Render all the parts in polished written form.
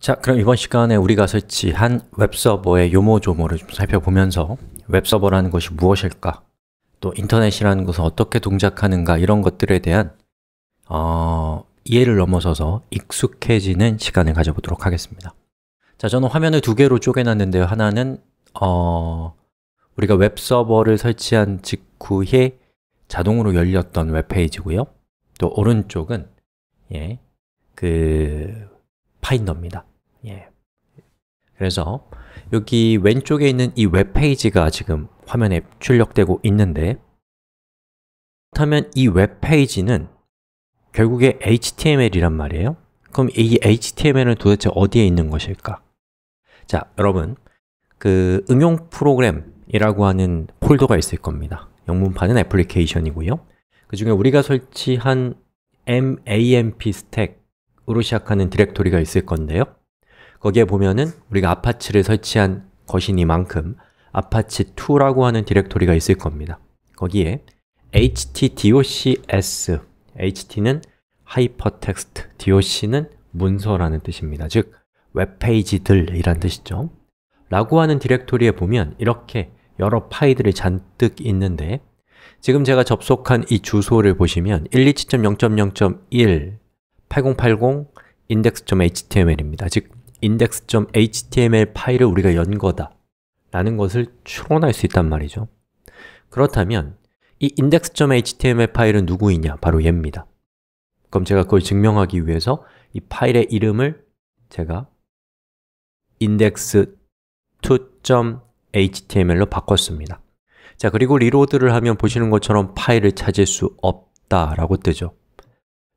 자, 그럼 이번 시간에 우리가 설치한 웹서버의 요모조모를 좀 살펴보면서 웹서버라는 것이 무엇일까? 또 인터넷이라는 것은 어떻게 동작하는가? 이런 것들에 대한 이해를 넘어서서 익숙해지는 시간을 가져보도록 하겠습니다. 자, 저는 화면을 두 개로 쪼개놨는데요. 하나는 우리가 웹서버를 설치한 직후에 자동으로 열렸던 웹페이지고요. 또 오른쪽은 파인더입니다. 그래서 여기 왼쪽에 있는 이 웹페이지가 지금 화면에 출력되고 있는데, 그렇다면 이 웹페이지는 결국에 HTML이란 말이에요. 그럼 이 HTML은 도대체 어디에 있는 것일까? 자, 여러분, 그 응용 프로그램이라고 하는 폴더가 있을 겁니다. 영문판은 애플리케이션이고요. 그 중에 우리가 설치한 MAMP 스택으로 시작하는 디렉토리가 있을 건데요. 거기에 보면은 우리가 아파치를 설치한 것이니만큼 apache2라고 하는 디렉토리가 있을 겁니다. 거기에 htdocs, ht는 하이퍼텍스트, doc는 문서라는 뜻입니다. 즉, 웹페이지들이란 뜻이죠. 라고 하는 디렉토리에 보면 이렇게 여러 파일들이 잔뜩 있는데, 지금 제가 접속한 이 주소를 보시면 127.0.0.1 8080 index.html입니다. 즉, index.html 파일을 우리가 연 거다 라는 것을 추론할 수 있단 말이죠. 그렇다면 이 index.html 파일은 누구이냐? 바로 얘입니다. 그럼 제가 그걸 증명하기 위해서 이 파일의 이름을 제가 index2.html로 바꿨습니다. 자, 그리고 리로드를 하면 보시는 것처럼 파일을 찾을 수 없다라고 뜨죠.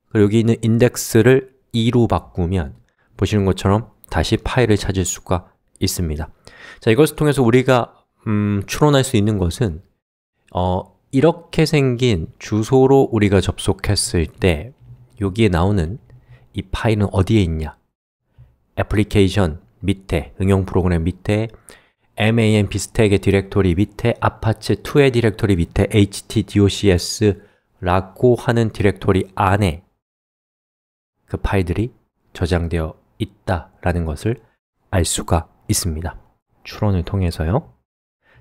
그리고 여기 있는 index를 2로 바꾸면 보시는 것처럼 다시 파일을 찾을 수가 있습니다. 자, 이것을 통해서 우리가 추론할 수 있는 것은 이렇게 생긴 주소로 우리가 접속했을 때 여기에 나오는 이 파일은 어디에 있냐? 애플리케이션 밑에, 응용 프로그램 밑에, MAMP 스택의 디렉토리 밑에, apache2의 디렉토리 밑에 htdocs라고 하는 디렉토리 안에 그 파일들이 저장되어 있다라는 것을 알 수가 있습니다. 추론을 통해서요.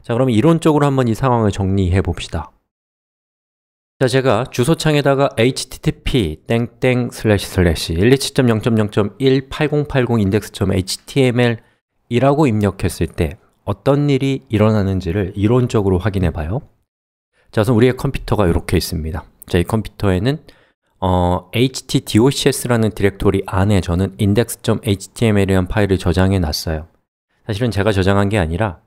자, 그럼 이론적으로 한번 이 상황을 정리해 봅시다. 자, 제가 주소창에다가 http //127.0.0.18080 index.html 이라고 입력했을 때 어떤 일이 일어나는지를 이론적으로 확인해 봐요. 자, 우선 우리의 컴퓨터가 이렇게 있습니다. 자, 이 컴퓨터에는 htdocs라는 디렉토리 안에 저는 index.html이라는 파일을 저장해 놨어요. 사실은 제가 저장한 게 아니라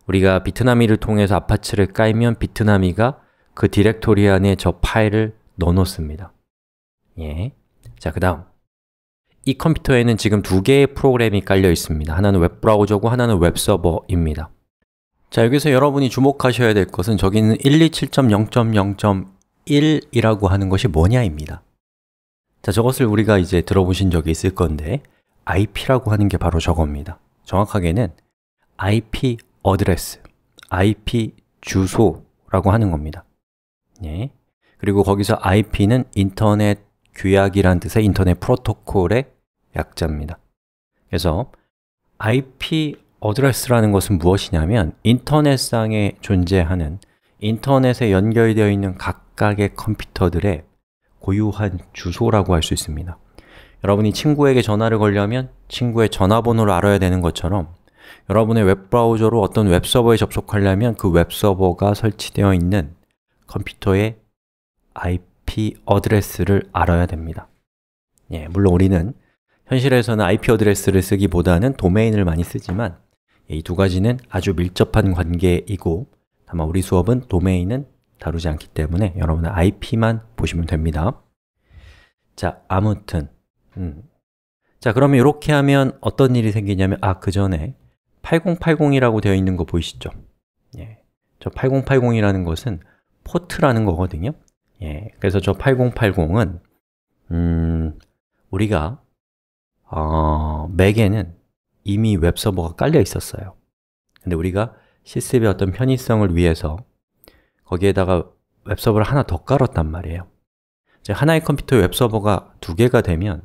우리가 비트나미를 통해서 아파치를 깔면 비트나미가 그 디렉토리 안에 저 파일을 넣어 놓습니다. 자, 그 다음 이 컴퓨터에는 지금 두 개의 프로그램이 깔려 있습니다. 하나는 웹브라우저고 하나는 웹서버입니다. 자, 여기서 여러분이 주목하셔야 될 것은 저기 있는 127.0.0.1이라고 하는 것이 뭐냐입니다. 자, 저것을 우리가 이제 들어보신 적이 있을 건데 IP라고 하는 게 바로 저겁니다. 정확하게는 IP 어드레스, IP 주소라고 하는 겁니다. 그리고 거기서 IP는 인터넷 규약이란 뜻의 인터넷 프로토콜의 약자입니다. 그래서 IP 어드레스라는 것은 무엇이냐면 인터넷상에 존재하는 인터넷에 연결되어 있는 각각의 컴퓨터들의 고유한 주소라고 할 수 있습니다. 여러분이 친구에게 전화를 걸려면 친구의 전화번호를 알아야 되는 것처럼 여러분의 웹브라우저로 어떤 웹서버에 접속하려면 그 웹서버가 설치되어 있는 컴퓨터의 IP 어드레스를 알아야 됩니다. 물론 우리는 현실에서는 IP 어드레스를 쓰기보다는 도메인을 많이 쓰지만 이 두 가지는 아주 밀접한 관계이고 다만 우리 수업은 도메인은 다루지 않기 때문에 여러분은 IP만 보시면 됩니다. 자, 아무튼 자, 그러면 이렇게 하면 어떤 일이 생기냐면 그 전에 8080이라고 되어 있는 거 보이시죠? 저 8080이라는 것은 포트라는 거거든요. 그래서 저 8080은 우리가 맥에는 이미 웹서버가 깔려 있었어요. 근데 우리가 시스템의 어떤 편의성을 위해서 거기에다가 웹서버를 하나 더 깔았단 말이에요. 하나의 컴퓨터에 웹서버가 두 개가 되면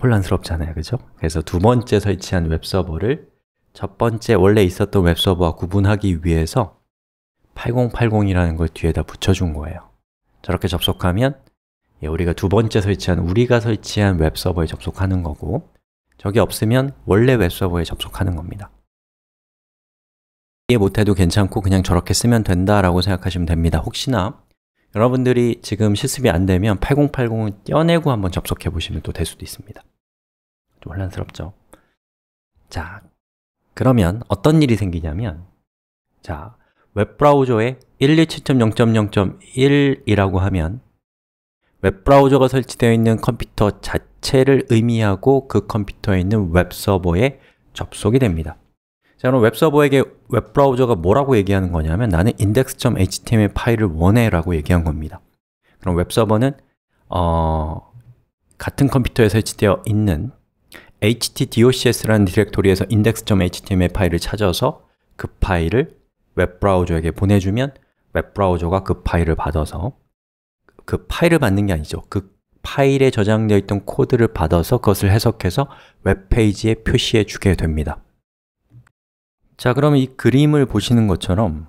혼란스럽잖아요, 그죠? 그래서 두 번째 설치한 웹서버를 첫 번째 원래 있었던 웹서버와 구분하기 위해서 8080이라는 걸 뒤에다 붙여준 거예요. 저렇게 접속하면 우리가 두 번째 우리가 설치한 웹서버에 접속하는 거고, 저게 없으면 원래 웹서버에 접속하는 겁니다. 이해 못해도 괜찮고 그냥 저렇게 쓰면 된다라고 생각하시면 됩니다. 혹시나 여러분들이 지금 실습이 안 되면 8080을 떼어내고 한번 접속해 보시면 또 될 수도 있습니다. 좀 혼란스럽죠? 자, 그러면 어떤 일이 생기냐면, 자, 웹브라우저에 127.0.0.1이라고 하면 웹브라우저가 설치되어 있는 컴퓨터 자체를 의미하고 그 컴퓨터에 있는 웹서버에 접속이 됩니다. 자, 그럼 웹서버에게 웹브라우저가 뭐라고 얘기하는 거냐면 나는 index.html 파일을 원해 라고 얘기한 겁니다. 그럼 웹서버는 같은 컴퓨터에 설치되어 있는 htdocs라는 디렉토리에서 index.html 파일을 찾아서 그 파일을 웹브라우저에게 보내주면 웹브라우저가 그 파일을 받아서, 그 파일을 받는 게 아니죠. 그 파일에 저장되어 있던 코드를 받아서 그것을 해석해서 웹페이지에 표시해 주게 됩니다. 자, 그럼 이 그림을 보시는 것처럼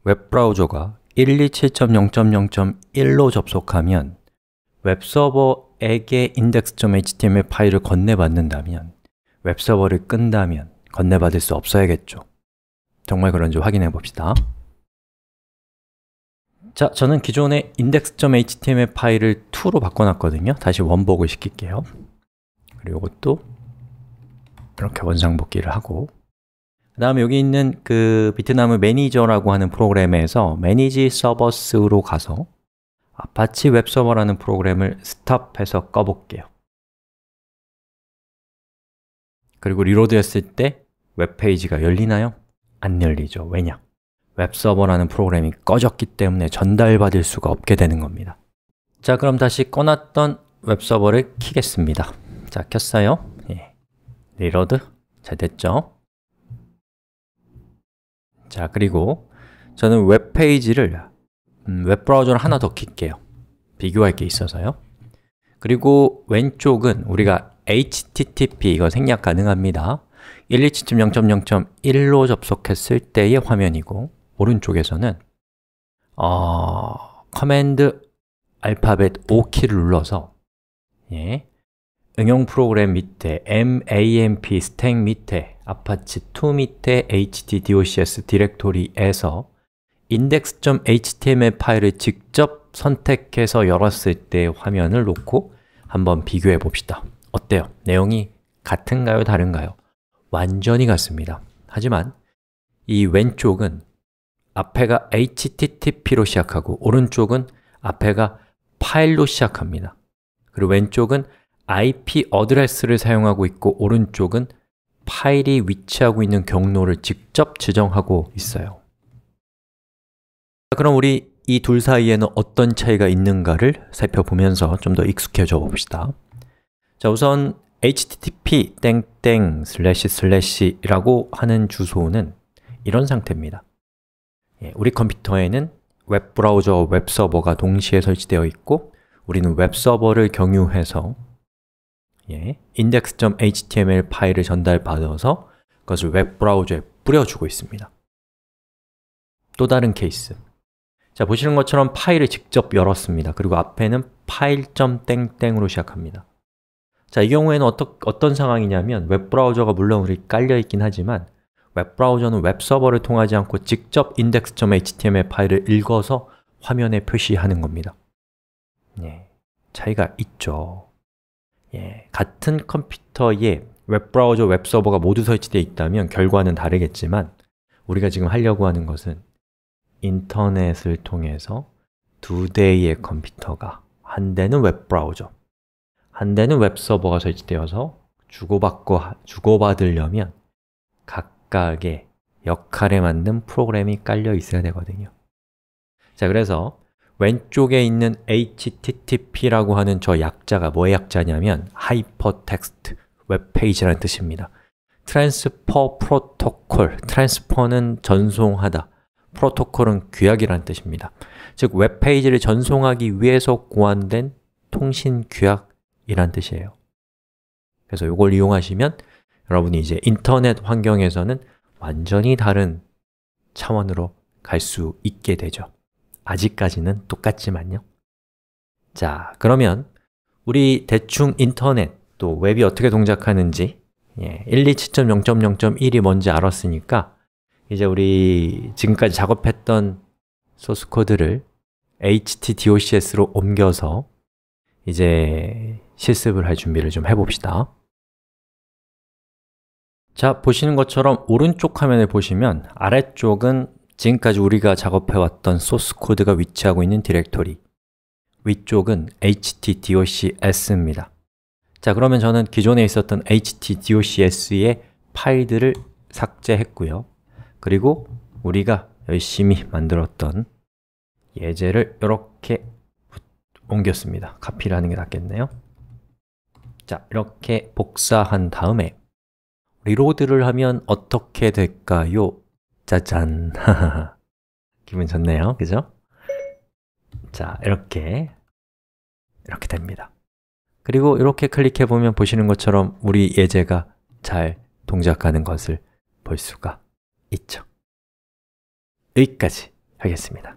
웹브라우저가 127.0.0.1로 접속하면 웹서버에게 index.html 파일을 건네받는다면, 웹서버를 끈다면 건네받을 수 없어야겠죠. 정말 그런지 확인해 봅시다. 자, 저는 기존의 index.html 파일을 2로 바꿔놨거든요. 다시 원복을 시킬게요. 그리고 이것도 이렇게 원상복귀를 하고, 그 다음에 여기 있는 그 비트나무 매니저라고 하는 프로그램에서 manage servers로 가서 아파치 웹서버라는 프로그램을 스탑해서 꺼볼게요. 그리고 리로드 했을 때 웹페이지가 열리나요? 안 열리죠. 왜냐? 웹서버라는 프로그램이 꺼졌기 때문에 전달받을 수가 없게 되는 겁니다. 자, 그럼 다시 꺼놨던 웹서버를 켜겠습니다. 자, 켰어요. 리로드 잘 됐죠? 자, 그리고 저는 웹페이지를 웹브라우저를 하나 더 킬게요. 비교할 게 있어서요. 그리고 왼쪽은 우리가 HTTP, 이거 생략 가능합니다. 127.0.0.1로 접속했을 때의 화면이고, 오른쪽에서는 커맨드 알파벳 O키를 눌러서 응용 프로그램 밑에 MAMP 스택 밑에 아파치 2 밑에 htdocs 디렉토리에서 index.html 파일을 직접 선택해서 열었을 때의 화면을 놓고 한번 비교해 봅시다. 어때요? 내용이 같은가요? 다른가요? 완전히 같습니다. 하지만 이 왼쪽은 앞에가 http로 시작하고 오른쪽은 앞에가 파일로 시작합니다. 그리고 왼쪽은 IP 어드레스를 사용하고 있고 오른쪽은 파일이 위치하고 있는 경로를 직접 지정하고 있어요. 그럼 우리 이 둘 사이에는 어떤 차이가 있는가를 살펴보면서 좀 더 익숙해져 봅시다. 자, 우선 http // 라고 하는 주소는 이런 상태입니다. 우리 컴퓨터에는 웹브라우저와 웹서버가 동시에 설치되어 있고 우리는 웹서버를 경유해서 index.html 파일을 전달받아서 그것을 웹브라우저에 뿌려주고 있습니다. 또 다른 케이스. 자, 보시는 것처럼 파일을 직접 열었습니다. 그리고 앞에는 파일.땡땡으로 시작합니다. 자, 이 경우에는 어떤 상황이냐면 웹브라우저가 물론 우리 깔려있긴 하지만 웹브라우저는 웹서버를 통하지 않고 직접 index.html 파일을 읽어서 화면에 표시하는 겁니다. 차이가 있죠. 같은 컴퓨터에 웹브라우저, 웹서버가 모두 설치되어 있다면 결과는 다르겠지만 우리가 지금 하려고 하는 것은 인터넷을 통해서 두 대의 컴퓨터가, 한 대는 웹브라우저, 한 대는 웹서버가 설치되어서 주고받으려면 각각의 역할에 맞는 프로그램이 깔려 있어야 되거든요. 자, 그래서 왼쪽에 있는 HTTP라고 하는 저 약자가 뭐의 약자냐면 Hypertext 웹페이지라는 뜻입니다. Transfer Protocol, Transfer는 전송하다, 프로토콜은 규약이라는 뜻입니다. 즉, 웹페이지를 전송하기 위해서 고안된 통신 규약이라는 뜻이에요. 그래서 이걸 이용하시면 여러분이 이제 인터넷 환경에서는 완전히 다른 차원으로 갈 수 있게 되죠. 아직까지는 똑같지만요. 자, 그러면 우리 대충 인터넷 또 웹이 어떻게 동작하는지 127.0.0.1이 뭔지 알았으니까 이제 우리 지금까지 작업했던 소스 코드를 htdocs로 옮겨서 이제 실습을 할 준비를 좀 해봅시다. 자, 보시는 것처럼 오른쪽 화면을 보시면 아래쪽은 지금까지 우리가 작업해왔던 소스 코드가 위치하고 있는 디렉토리, 위쪽은 htdocs입니다. 자, 그러면 저는 기존에 있었던 htdocs의 파일들을 삭제했고요. 그리고 우리가 열심히 만들었던 예제를 이렇게 옮겼습니다. 카피를 하는 게 낫겠네요. 자, 이렇게 복사한 다음에 리로드를 하면 어떻게 될까요? 짜잔! 기분 좋네요, 그죠? 자, 이렇게 됩니다. 그리고 이렇게 클릭해보면 보시는 것처럼 우리 예제가 잘 동작하는 것을 볼 수가 있죠. 여기까지 하겠습니다.